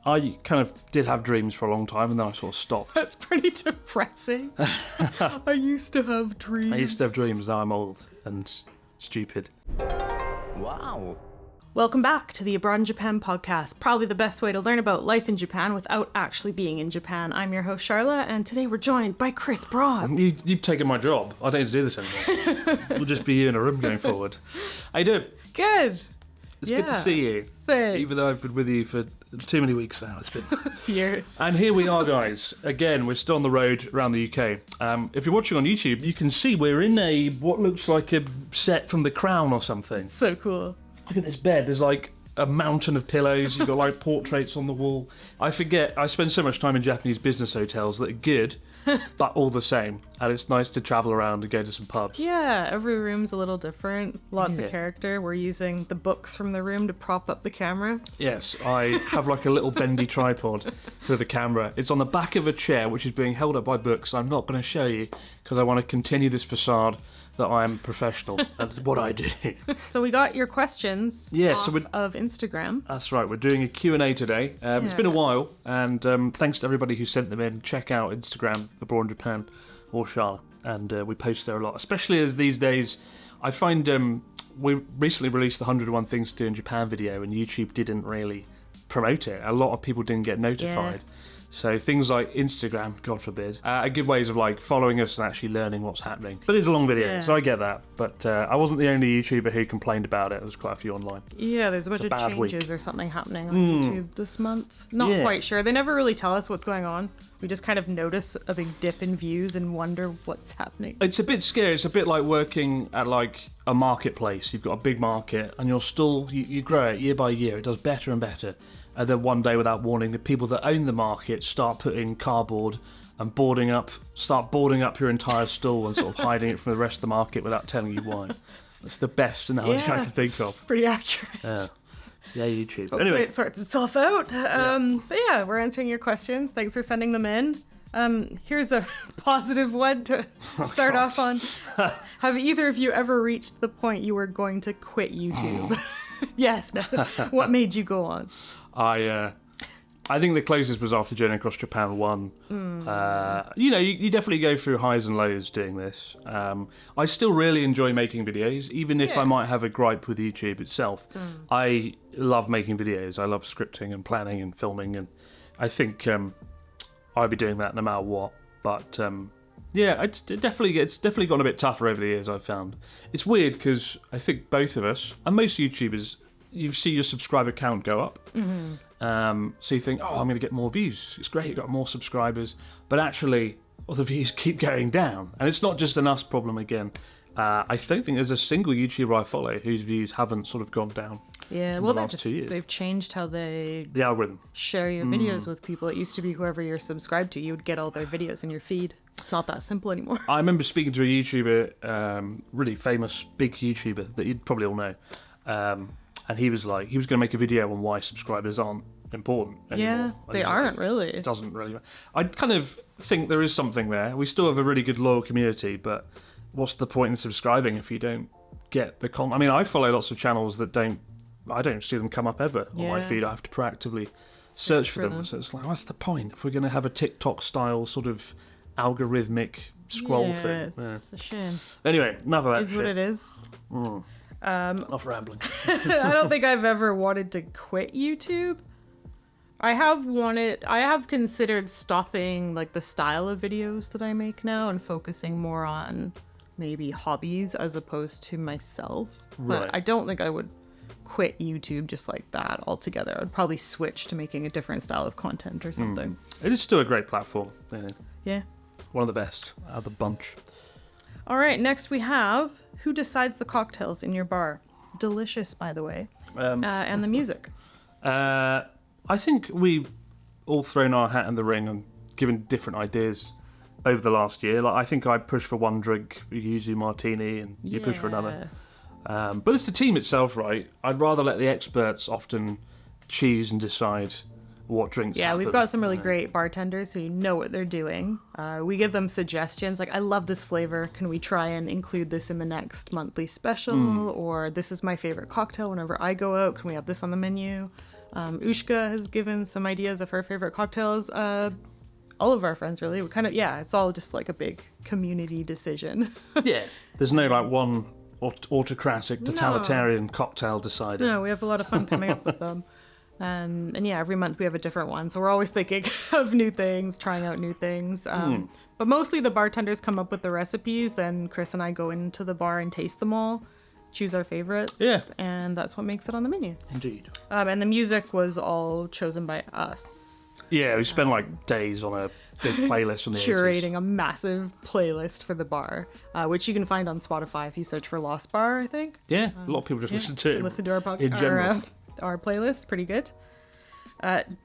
I kind of did have dreams for a long time, and then I sort of stopped. That's pretty depressing. I used to have dreams. I used to have dreams. Now I'm old and stupid. Wow. Welcome back to the Abroad in Japan podcast, probably the best way to learn about life in Japan without actually being in Japan. I'm your host, Sharla, and today we're joined by Chris Broad. You've taken my job. I don't need to do this anymore. We'll just be you in a room going forward. How you doing? Good. It's good to see you. Thanks. Even though I've been with you for too many weeks now. It's been years. And here we are, guys. Again, we're still on the road around the UK. If you're watching on YouTube, you can see we're in what looks like a set from The Crown or something. So cool. Look at this bed. There's like a mountain of pillows. You've got like portraits on the wall. I forget. I spend so much time in Japanese business hotels that are good, but all the same. And it's nice to travel around and go to some pubs. Yeah, every room's a little different. Lots of character. We're using the books from the room to prop up the camera. Yes, I have like a little bendy tripod for the camera. It's on the back of a chair, which is being held up by books. I'm not going to show you because I want to continue this facade that I'm professional at what I do. So we got your questions of Instagram. That's right, we're doing a Q&A today. It's been a while, and thanks to everybody who sent them in. Check out Instagram, Abroad in Japan, or Sharla, and we post there a lot, especially as these days I find we recently released the 101 Things to Do in Japan video, and YouTube didn't really promote it. A lot of people didn't get notified. Yeah. So things like Instagram, God forbid, are good ways of like following us and actually learning what's happening. But it's a long video, so I get that. But I wasn't the only YouTuber who complained about it. There was quite a few online. Yeah, there's a bunch of changes or something happening on YouTube this month. Not quite sure. They never really tell us what's going on. We just kind of notice a big dip in views and wonder what's happening. It's a bit scary. It's a bit like working at like a marketplace. You've got a big market and you're still, you grow it year by year. It does better and better. And then one day, without warning, the people that own the market start putting cardboard and start boarding up your entire stall and sort of hiding it from the rest of the market without telling you why. That's the best analogy I can think of. Pretty accurate. Yeah, YouTube. Hopefully anyway, it sorts itself out. But yeah, we're answering your questions. Thanks for sending them in. Here's a positive one to start off on. Have either of you ever reached the point you were going to quit YouTube? Yes. No. What made you go on? I think the closest was after Journey Across Japan 1. You definitely go through highs and lows doing this. I still really enjoy making videos, even if I might have a gripe with YouTube itself. I love making videos. I love scripting and planning and filming, and I think I'd be doing that no matter what. But it's definitely gotten a bit tougher over the years, I've found. It's weird because I think both of us, and most YouTubers, you see your subscriber count go up. So you think, I'm going to get more views. It's great, you've got more subscribers. But actually, the views keep going down. And it's not just an us problem again. I don't think there's a single YouTuber I follow whose views haven't sort of gone down. Yeah, well, they've changed how the algorithm share your videos with people. It used to be whoever you're subscribed to, you would get all their videos in your feed. It's not that simple anymore. I remember speaking to a YouTuber, really famous, big YouTuber that you'd probably all know. And he was going to make a video on why subscribers aren't important anymore. Yeah, they aren't really. It doesn't really. I kind of think there is something there. We still have a really good loyal community, but what's the point in subscribing if you don't get the content? I mean, I follow lots of channels that I don't see them come up ever on my feed. I have to proactively search for them. So it's like, what's the point if we're going to have a TikTok style sort of algorithmic scroll thing? It's a shame. Anyway, enough of that. Is what it is. Enough rambling. I don't think I've ever wanted to quit YouTube. I have considered stopping like the style of videos that I make now and focusing more on maybe hobbies as opposed to myself. But I don't think I would quit YouTube just like that altogether. I'd probably switch to making a different style of content or something. It is still a great platform. Yeah. One of the best out of the bunch. All right, next we have who decides the cocktails in your bar? Delicious, by the way. And the music. I think we've all thrown our hat in the ring and given different ideas over the last year. Like I think I pushed for one drink, yuzu martini, and you push for another. But it's the team itself, right? I'd rather let the experts often choose and decide what drinks happen. We've got some really great bartenders who know what they're doing. We give them suggestions like, I love this flavor. Can we try and include this in the next monthly special? Or this is my favorite cocktail whenever I go out. Can we have this on the menu? Ushka has given some ideas of her favorite cocktails. All of our friends, really. We kind of, it's all just like a big community decision. Yeah. There's no like one autocratic, totalitarian cocktail decider. No, we have a lot of fun coming up with them. And yeah, every month we have a different one. So we're always thinking of new things, trying out new things. But mostly the bartenders come up with the recipes. Then Chris and I go into the bar and taste them all, choose our favorites. Yeah. And that's what makes it on the menu. Indeed. And the music was all chosen by us. Yeah, we spent like days on a big playlist from the curating 80s. a massive playlist for the bar, which you can find on Spotify if you search for Lost Bar, I think. Yeah, a lot of people just listen to it. Listen to our in general. Our playlist, pretty good.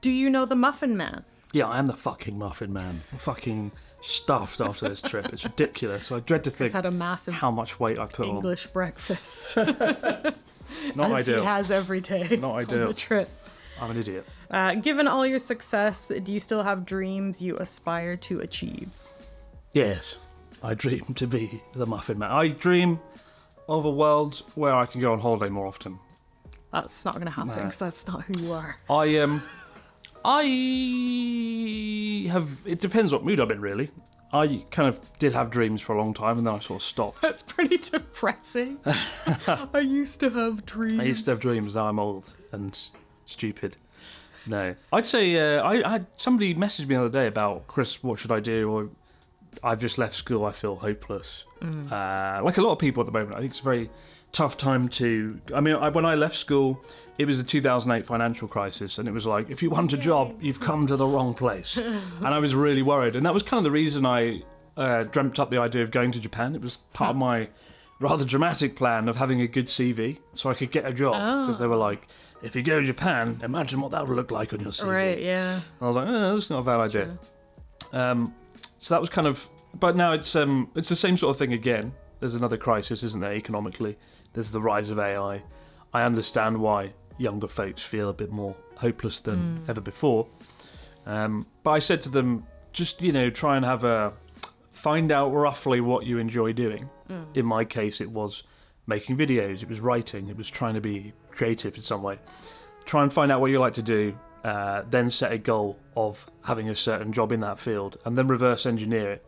Do you know the Muffin Man? Yeah, I am the fucking Muffin Man. I'm fucking stuffed after this trip. It's ridiculous. I dread to think had a massive how much weight I put English breakfast. on. Not As ideal. he has every day. Not on ideal. the trip. I'm an idiot. Given all your success, do you still have dreams you aspire to achieve? Yes, I dream to be the Muffin Man. I dream of a world where I can go on holiday more often. That's not going to happen because that's not who you are. I have. It depends what mood I'm in, really. I kind of did have dreams for a long time, and then I sort of stopped. That's pretty depressing. I used to have dreams. I used to have dreams. Now I'm old and stupid. No, I'd say I had somebody messaged me the other day about, Chris, what should I do? Or I've just left school. I feel hopeless. Like a lot of people at the moment, I think it's a very tough time to. I mean, when I left school, it was the 2008 financial crisis, and it was like, if you want a job, you've come to the wrong place. And I was really worried, and that was kind of the reason I dreamt up the idea of going to Japan. It was part of my rather dramatic plan of having a good CV, so I could get a job, because they were like, if you go to Japan, imagine what that would look like on your CV. Right, yeah. And I was like, that's not a bad idea. So that was kind of, but now it's the same sort of thing again. There's another crisis, isn't there, economically? There's the rise of AI. I understand why younger folks feel a bit more hopeless than ever before. But I said to them, just, try and find out roughly what you enjoy doing. In my case, it was making videos, it was writing, it was trying to be creative in some way. Try and find out what you like to do, then set a goal of having a certain job in that field, and then reverse engineer it,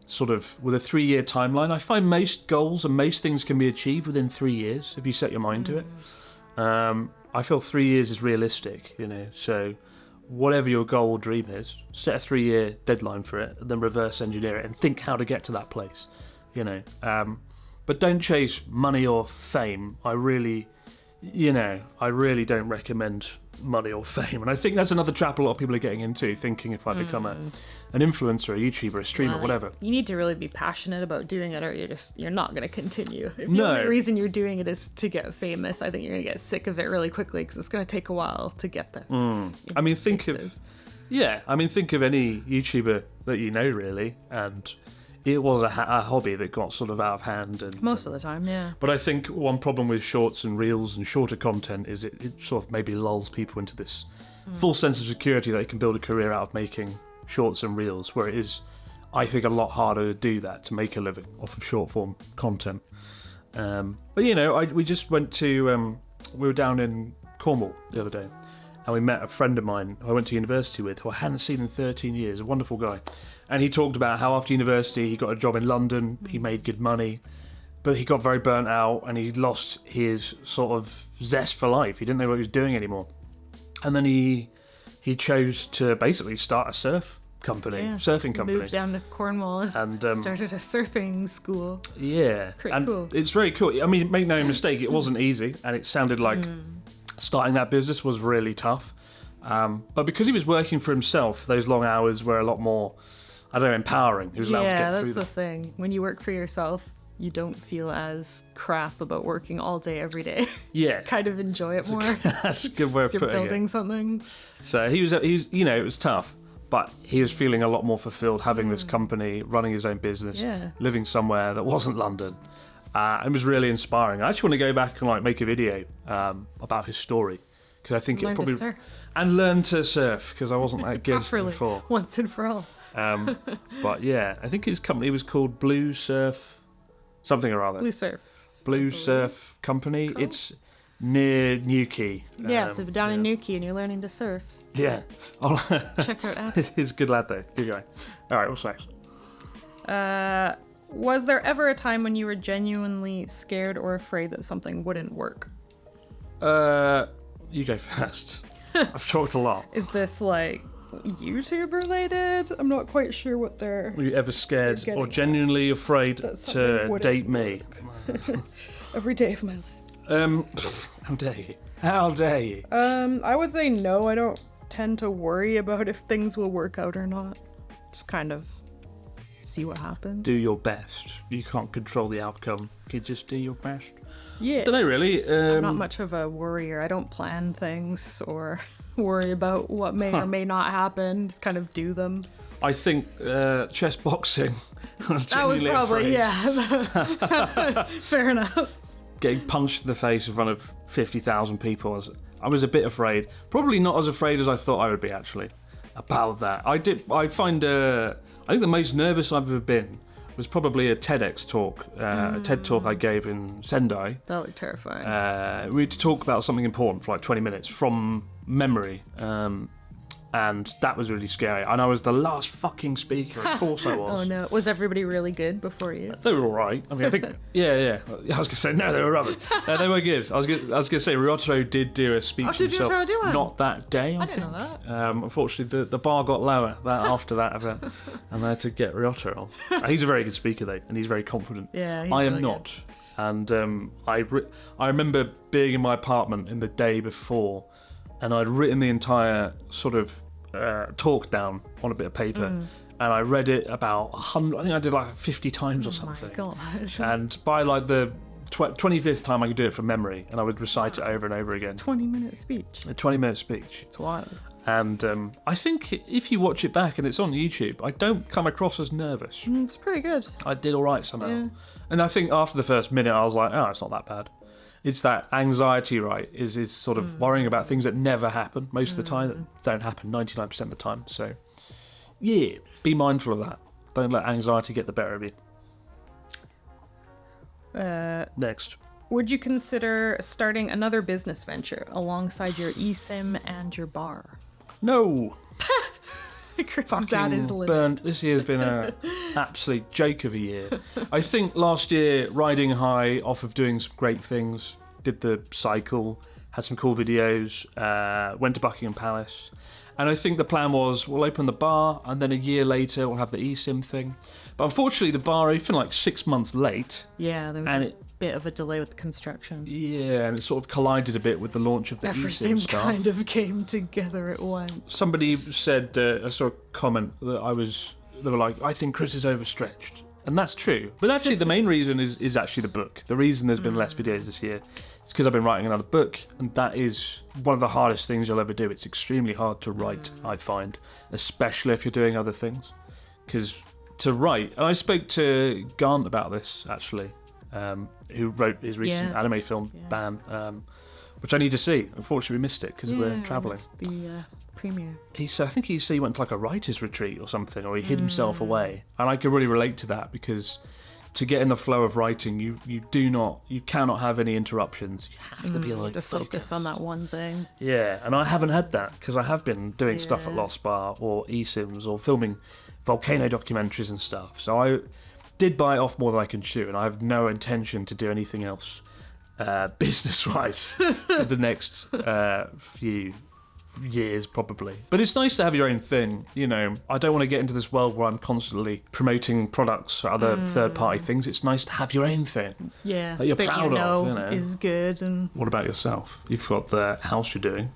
sort of with a 3-year timeline. I find most goals and most things can be achieved within 3 years if you set your mind to it. I feel 3 years is realistic, so whatever your goal or dream is, set a 3-year deadline for it, and then reverse engineer it and think how to get to that place, But don't chase money or fame. I really don't recommend money or fame. And I think that's another trap a lot of people are getting into, thinking if I become an influencer, a YouTuber, a streamer, whatever. You need to really be passionate about doing it, or you're not going to continue. If the only reason you're doing it is to get famous, I think you're going to get sick of it really quickly, because it's going to take a while to get there. I mean, think of any YouTuber that you know, really, and it was a hobby that got sort of out of hand. And most of the time, yeah. But I think one problem with shorts and reels and shorter content is it sort of maybe lulls people into this false sense of security that they can build a career out of making shorts and reels, where it is, I think, a lot harder to do that, to make a living off of short form content. But we just went to, we were down in Cornwall the other day, and we met a friend of mine who I went to university with, who I hadn't seen in 13 years, a wonderful guy. And he talked about how after university he got a job in London, he made good money, but he got very burnt out and he lost his sort of zest for life. He didn't know what he was doing anymore. And then he chose to basically start a surfing company. Moved down to Cornwall and started a surfing school. Yeah. Pretty cool. It's very cool. I mean, make no mistake, it wasn't easy, and it sounded like starting that business was really tough. But because he was working for himself, those long hours were a lot more, empowering. He was allowed to get through them. Yeah, that's the thing. When you work for yourself, you don't feel as crap about working all day every day. Yeah. Kind of enjoy it more. That's a good way of putting it. You're building something. So he was, it was tough, but he was feeling a lot more fulfilled having this company, running his own business, living somewhere that wasn't London. It was really inspiring. I actually want to go back and make a video about his story, because I think learn to surf. And learn to surf, because I wasn't that good before. Once and for all. But yeah, I think his company was called Blue Surf, something or other. Blue Surf. Blue Surf Company. Cool. near Newquay. Yeah, so down in Newquay and you're learning to surf. Yeah. Check out apps. He's a good lad though. Good guy. All right, what's next? Was there ever a time when you were genuinely scared or afraid that something wouldn't work? You go first. I've talked a lot. Is this like YouTube related? I'm not quite sure what they're... Were you ever scared getting or genuinely afraid that something to wouldn't date me? Every day of my life. How dare you? How dare you? I would say no. I don't tend to worry about if things will work out or not. Just kind of see what happens. Do your best. You can't control the outcome. You just do your best. Yeah. Don't know really. I'm not much of a worrier. I don't plan things or worry about what may or may not happen. Just kind of do them. I think chess boxing. I was That was genuinely probably, afraid. Fair enough. Getting punched in the face in front of 50,000 people. I was a bit afraid. Probably not as afraid as I thought I would be, actually, about that. I think the most nervous I've ever been was probably a TEDx talk, a TED talk I gave in Sendai. That looked terrifying. We had to talk about something important for like 20 minutes from memory. And that was really scary. And I was the last fucking speaker. Of course I was. Oh no. Was everybody really good before you? They were all right. I mean, I think, yeah. I was going to say, no, they were rubbish. They were good. I was going to say, Ryotaro did do a speech did himself. Ryotaro do one? Not that day, I think. didn't know that. Unfortunately, the bar got lower after that event. And I had to get Ryotaro on. He's a very good speaker, though, and he's very confident. Yeah, he's I am really not. Good. And I remember being in my apartment in the day before, and I'd written the entire sort of talk down on a bit of paper, and I read it about 100. I think I did like 50 times or something. Oh my god! And by like the 25th time, I could do it from memory, and I would recite it over and over again. 20-minute speech. A 20-minute speech. It's wild. And I think if you watch it back and it's on YouTube, I don't come across as nervous. It's pretty good. I did all right somehow. Yeah. And I think after the first minute, I was like, oh, it's not that bad. It's that anxiety, right, is sort of worrying about things that never happen most of the time, that don't happen 99% of the time. So, yeah, be mindful of that. Don't let anxiety get the better of you. Next. Would you consider starting another business venture alongside your eSIM and your bar? No. Chris is at his limit. Burnt. This year's been an absolute joke of a year. I think last year, riding high off of doing some great things, did the cycle, had some cool videos, went to Buckingham Palace. And I think the plan was we'll open the bar and then a year later we'll have the eSIM thing. But unfortunately the bar opened like 6 months late. Yeah, there was bit of a delay with the construction. Yeah, and it sort of collided a bit with the launch of the Everything eSIM stuff. kind of came together at once. Somebody said, I saw a comment that they were like, I think Chris is overstretched. And that's true. But actually the main reason is actually the book. The reason there's been less videos this year is because I've been writing another book, and that is one of the hardest things you'll ever do. It's extremely hard to write, I find, especially if you're doing other things. Because to write, and I spoke to Gant about this actually, who wrote his recent anime film, Ban, which I need to see. Unfortunately, we missed it because we're travelling. The premiere. I think he said he went to like a writer's retreat or something, or he hid himself away. And I could really relate to that because to get in the flow of writing, you cannot have any interruptions. You have to be like to focus on that one thing. Yeah, and I haven't had that because I have been doing stuff at Lost Bar or eSIMs or filming volcano documentaries and stuff. So I did bite off more than I can chew, and I have no intention to do anything else business-wise for the next few years probably. But it's nice to have your own thing, you know. I don't want to get into this world where I'm constantly promoting products or other third-party things. It's nice to have your own thing that you're proud of, you know. Is good. And what about yourself? You've got the house you're doing.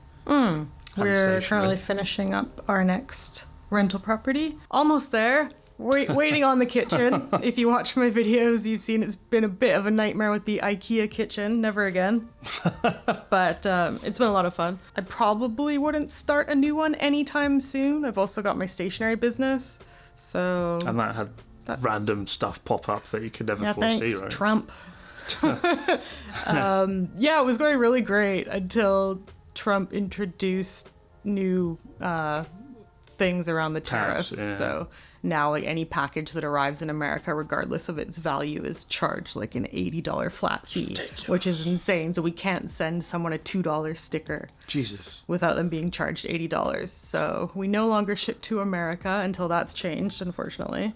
We're currently finishing up our next rental property. Almost there. Waiting on the kitchen. If you watch my videos, you've seen it's been a bit of a nightmare with the IKEA kitchen. Never again. But it's been a lot of fun. I probably wouldn't start a new one anytime soon. I've also got my stationery business. So. And that had random stuff pop up that you could never foresee, thanks, right? Trump. It was going really great until Trump introduced new things around the Tariffs, tariffs. yeah. So now like any package that arrives in America, regardless of its value, is charged like an $80 flat fee, which is insane. So we can't send someone a $2 sticker Jesus. without them being charged $80. So we no longer ship to America until that's changed, unfortunately.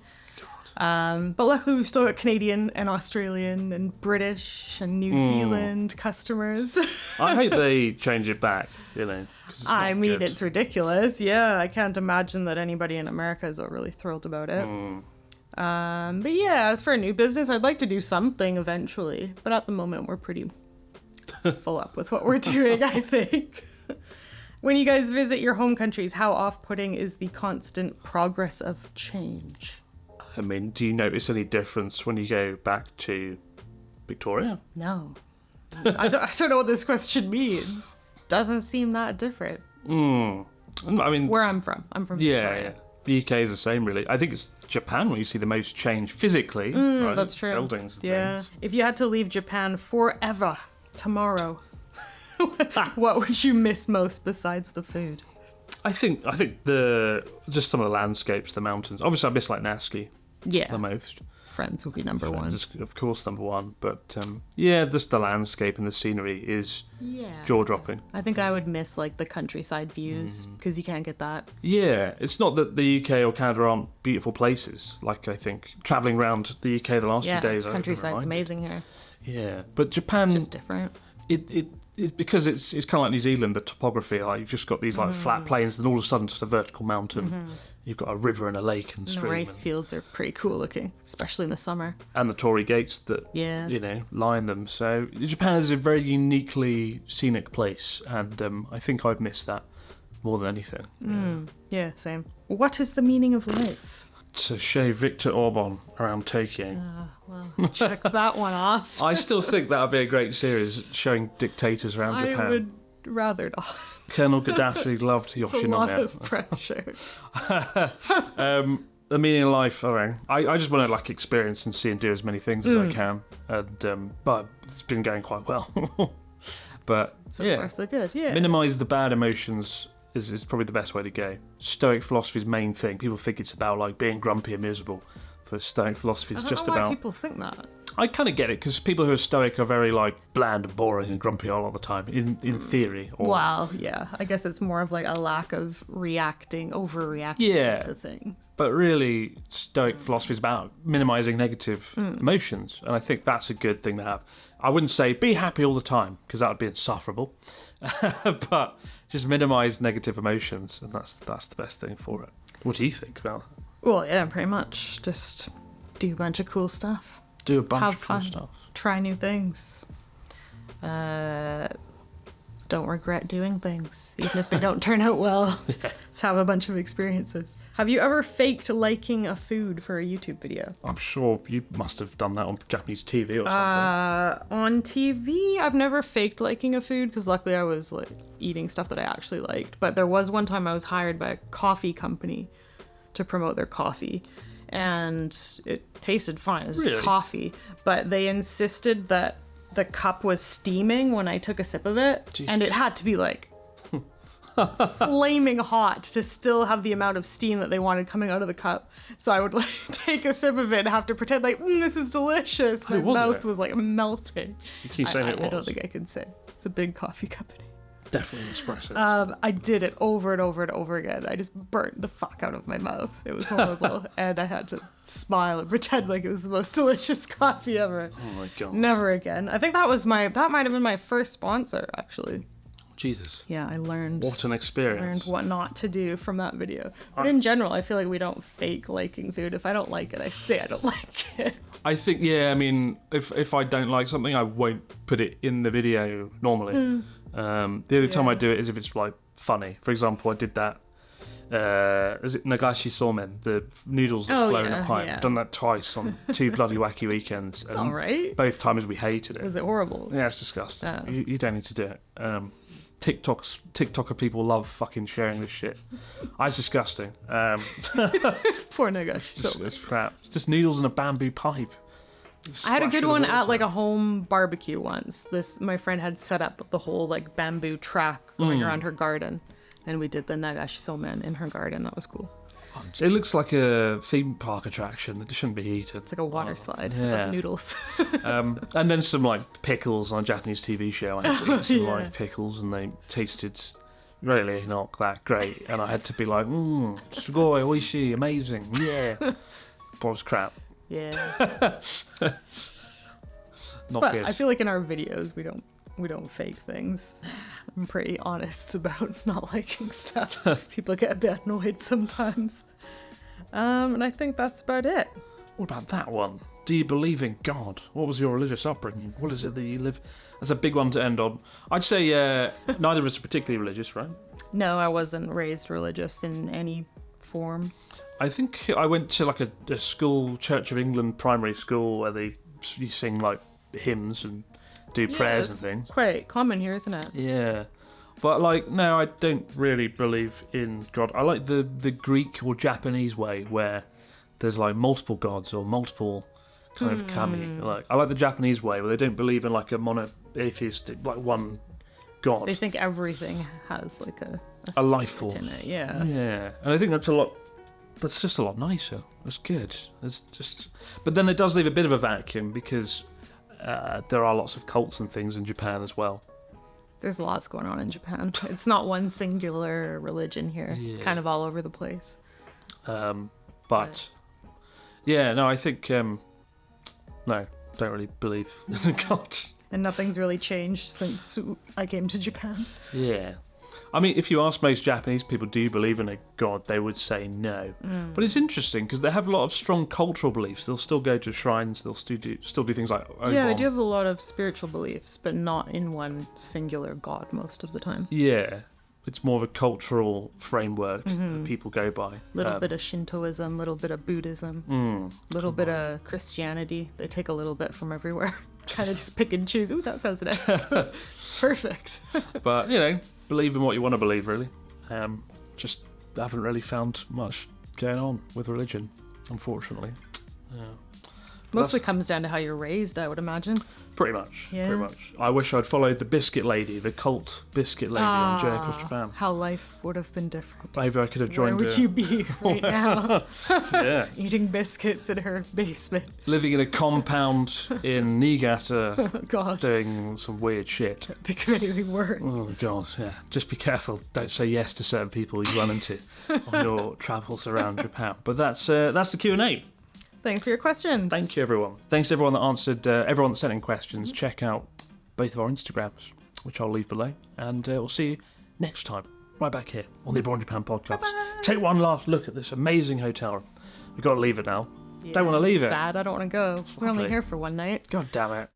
But luckily we've still got Canadian and Australian and British and New Zealand customers. I hope they change it back, 'cause it's I not mean, good. it's ridiculous. Yeah, I can't imagine that anybody in America is really thrilled about it. But yeah, as for a new business, I'd like to do something eventually. But at the moment, we're pretty full up with what we're doing, I think. When you guys visit your home countries, how off-putting is the constant progress of change? I mean, do you notice any difference when you go back to Victoria? No. I don't know what this question means. Doesn't seem that different. I mean, Where I'm from. I'm from yeah, Victoria. yeah. The UK is the same, really. I think it's Japan where you see the most change physically. Right? That's true. Buildings. And Yeah. things. If you had to leave Japan forever, tomorrow, what would you miss most besides the food? I think just some of the landscapes, the mountains. Obviously, I miss like Naski Yeah. the most. Friends would be number one. That's, of course, number one. But yeah, just the landscape and the scenery is Yeah. jaw dropping. I think I would miss like the countryside views because you can't get that. Yeah, it's not that the UK or Canada aren't beautiful places. Like, I think traveling around the UK the last Yeah, few days, I've been countryside's reminded. amazing here. Yeah, but Japan, It's just different. it because it's kind of like New Zealand, the topography. Like you've just got these like flat plains, then all of a sudden just a vertical mountain. You've got a river and a lake and And the stream, rice fields are pretty cool looking, especially in the summer. and the Tory gates that Yeah. line them. So Japan is a very uniquely scenic place, and I think I'd miss that more than anything. Yeah, same. What is the meaning of life? To show Viktor Orban around Tokyo. Well, check that one off. I still think that would be a great series, showing dictators around I Japan. would rather not. Colonel Gaddafi loved It's a lot Yoshinoya. of pressure. The meaning of life, I just want to like experience and see and do as many things as I can, and but it's been going quite well. But So yeah, far, so good. Yeah. minimize the bad emotions is probably the best way to go. Stoic philosophy's main thing. People think it's about like being grumpy and miserable, but Stoic philosophy is I don't just know why about. people think that. I kind of get it because people who are stoic are very like bland and boring and grumpy all the time. In theory, or Well, yeah. I guess it's more of like a lack of overreacting Yeah. to things. But really, Stoic philosophy is about minimizing negative emotions, and I think that's a good thing to have. I wouldn't say be happy all the time because that would be insufferable, but just minimize negative emotions, and that's the best thing for it. What do you think about it? Well, yeah, pretty much. Just do a bunch of cool stuff. Do a bunch Have of cool fun. stuff. Try new things. Don't regret doing things, even if they don't turn out well. Let's have a bunch of experiences. Have you ever faked liking a food for a YouTube video? I'm sure you must have done that on Japanese TV or something. On TV, I've never faked liking a food because luckily I was like eating stuff that I actually liked. But there was one time I was hired by a coffee company to promote their coffee, and it tasted fine. It was just Really? coffee, but they insisted that the cup was steaming when I took a sip of it, Jeez. and it had to be like flaming hot to still have the amount of steam that they wanted coming out of the cup. So I would like take a sip of it and have to pretend like this is delicious. My Who was mouth it? was like melting. You keep saying it I don't was. think I can say. It's a big coffee company. Definitely espresso. I did it over and over and over again. I just burnt the fuck out of my mouth. It was horrible. And I had to smile and pretend like it was the most delicious coffee ever. Oh my god. Never again. I think that might have been my first sponsor, actually. Jesus. Yeah, I learned What an experience. what not to do from that video. But in general, I feel like we don't fake liking food. If I don't like it, I say I don't like it. I think, yeah, I mean, if I don't like something, I won't put it in the video normally. The only time I do it is if it's like funny. For example, I did that. Is it nagashi somen, the noodles that Oh, flow in yeah, a pipe? yeah. Done that twice on 2 bloody wacky weekends. It's all right. Both times we hated it. Was it horrible? Yeah, it's disgusting. Oh. You don't need to do it. TikToker people love fucking sharing this shit. It's disgusting. Poor Nagashi. So It's crap. It's just noodles in a bamboo pipe. I had a Splash good with one water. at like a home barbecue once. My friend had set up the whole like bamboo track going around her garden, And we did the Nagashi Somen in her garden. That was cool. It looks like a theme park attraction. It shouldn't be heated. It's like a water slide yeah. of noodles. And then some like pickles on a Japanese TV show. I had to eat some Yeah. like pickles, and they tasted really not that great. And I had to be like, sugoi, oishii, amazing, yeah. But it was crap. Yeah. Not But good. I feel like in our videos we don't fake things. I'm pretty honest about not liking stuff. People get a bit annoyed sometimes. And I think that's about it. What about that one? Do you believe in God? What was your religious upbringing? What is it that you live? That's a big one to end on. I'd say neither of us are particularly religious, right? No, I wasn't raised religious in any form. I think I went to like a school, Church of England primary school, where you sing like hymns and do prayers and things. Quite common here, isn't it? Yeah. But like, no, I don't really believe in God. I like the Greek or Japanese way where there's like multiple gods or multiple kind of kami. Like, I like the Japanese way where they don't believe in like a monotheistic, like one god. They think everything has like A life spirit form. in it. Yeah. Yeah, and I think that's just a lot nicer. It's good. It's just, but then it does leave a bit of a vacuum because there are lots of cults and things in Japan as well. There's lots going on in Japan. It's not one singular religion here. It's Yeah. kind of all over the place. But yeah, no, I think no, don't really believe in God. And nothing's really changed since I came to Japan. Yeah. I mean, if you ask most Japanese people, do you believe in a god, they would say no. But it's interesting because they have a lot of strong cultural beliefs. They'll still go to shrines. They'll still do things like Obon. Yeah, they do have a lot of spiritual beliefs, but not in one singular god most of the time. Yeah, it's more of a cultural framework that people go by. Little bit of Shintoism, little bit of Buddhism, little bit of Christianity. They take a little bit from everywhere. Kind of just pick and choose. Ooh, that sounds nice. Perfect. But, you know, believe in what you want to believe, really. Just haven't really found much going on with religion, unfortunately. Yeah. Mostly comes down to how you're raised, I would imagine. Pretty much. Yeah. Pretty much. I wish I'd followed the biscuit lady, the cult biscuit lady on Journey Across Japan. How life would have been different. Maybe I could have Where joined would her. you be right now? Yeah. Eating biscuits in her basement. Living in a compound in Niigata, Oh, God. doing some weird shit. They could be worse. Oh god, yeah. Just be careful. Don't say yes to certain people you run into on your travels around Japan. But that's the Q&A. Thanks for your questions. Thank you, everyone. Thanks to everyone that answered. Everyone that sent in questions. Check out both of our Instagrams, which I'll leave below, and we'll see you next time, right back here on the Abroad in Japan podcast. Bye-bye. Take one last look at this amazing hotel room. We've got to leave it now. Don't want to leave it. Sad, I don't want to go. We're only Lovely. here for one night. God damn it.